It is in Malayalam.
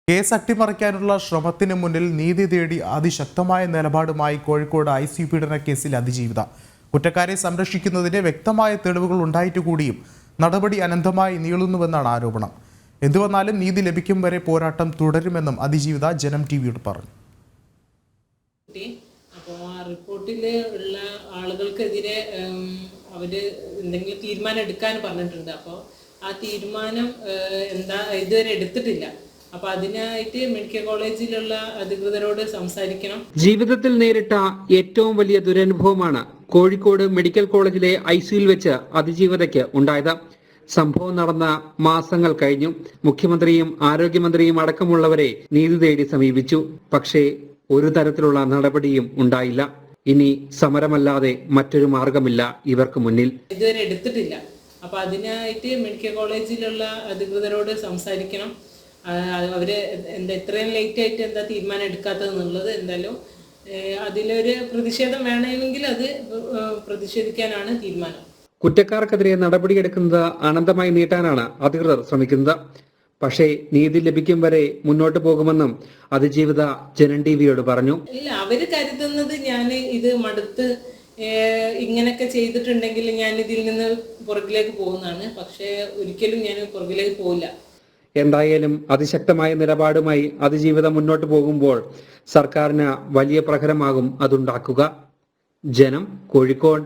കേസ് അട്ടിമറിക്കാനുള്ള ശ്രമത്തിന് മുന്നിൽ നീതി തേടി അതിശക്തമായ നിലപാടുമായി കോഴിക്കോട് IC പീഡന കേസിൽ അതിജീവിത. കുറ്റക്കാരെ സംരക്ഷിക്കുന്നതിന് വ്യക്തമായ തെളിവുകൾ ഉണ്ടായിട്ടുകൂടിയും നടപടി അനന്തമായി നീളുന്നുവെന്നാണ് ആരോപണം. എന്തുവന്നാലും നീതി ലഭിക്കും വരെ പോരാട്ടം തുടരുമെന്നും അതിജീവിത ജനം ടിവിയോട് പറഞ്ഞു. റിപ്പോർട്ടിൽ ഉള്ള ആളുകൾക്കെതിരെ അവര് എന്തെങ്കിലും തീരുമാനം എടുക്കാൻ പറഞ്ഞിട്ടുണ്ട്. അപ്പോൾ ആ തീരുമാനം ഇതുവരെ എടുത്തിട്ടില്ല. അപ്പൊ അതിനായിട്ട് മെഡിക്കൽ കോളേജിലുള്ള അധികൃതരോട് സംസാരിക്കണം. ജീവിതത്തിൽ നേരിട്ട ഏറ്റവും വലിയ ദുരനുഭവമാണ് കോഴിക്കോട് മെഡിക്കൽ കോളേജിലെ ICUയിൽ വെച്ച് അതിജീവിതയ്ക്ക് ഉണ്ടായത്. സംഭവം നടന്ന മാസങ്ങൾ കഴിഞ്ഞു. മുഖ്യമന്ത്രിയും ആരോഗ്യമന്ത്രിയും അടക്കമുള്ളവരെ നീതി തേടി സമീപിച്ചു. പക്ഷേ ഒരു തരത്തിലുള്ള നടപടിയും ഉണ്ടായില്ല. ഇനി സമരമല്ലാതെ മറ്റൊരു മാർഗമില്ല ഇവർക്ക് മുന്നിൽ. ഇതുവരെ എടുത്തിട്ടില്ല. അപ്പൊ അതിനായിട്ട് മെഡിക്കൽ കോളേജിലുള്ള അധികൃതരോട് സംസാരിക്കണം. അവര് എത്രയും ലേറ്റ് ആയിട്ട് തീരുമാനം എടുക്കാത്തതെന്നുള്ളത് എന്തായാലും അതിലൊരു പ്രതിഷേധം വേണമെങ്കിൽ അത് പ്രതിഷേധിക്കാനാണ് തീരുമാനം. കുറ്റക്കാർക്കെതിരെ നടപടിയെടുക്കുന്നത് അനന്തമായി നീട്ടാനാണ് അധികൃതർ ശ്രമിക്കുന്നത്. പക്ഷേ നീതി ലഭിക്കും വരെ മുന്നോട്ട് പോകുമെന്നും അതിജീവിത ജനം ടിവിയോട് പറഞ്ഞു. ഇല്ല, അവര് കരുതുന്നത് ഞാൻ ഇത് മടുത്ത് ഇങ്ങനെയൊക്കെ ചെയ്തിട്ടുണ്ടെങ്കിൽ ഞാൻ ഇതിൽ നിന്ന് പുറകിലേക്ക് പോകുന്നതാണ്. പക്ഷേ ഒരിക്കലും ഞാൻ പുറകിലേക്ക് പോവില്ല. എന്തായാലും അതിശക്തമായ നിലപാടുമായി അതിജീവിതം മുന്നോട്ട് പോകുമ്പോൾ സർക്കാരിന് വലിയ പ്രഹരമാകും അതുണ്ടാക്കുക. ജനം, കോഴിക്കോട്.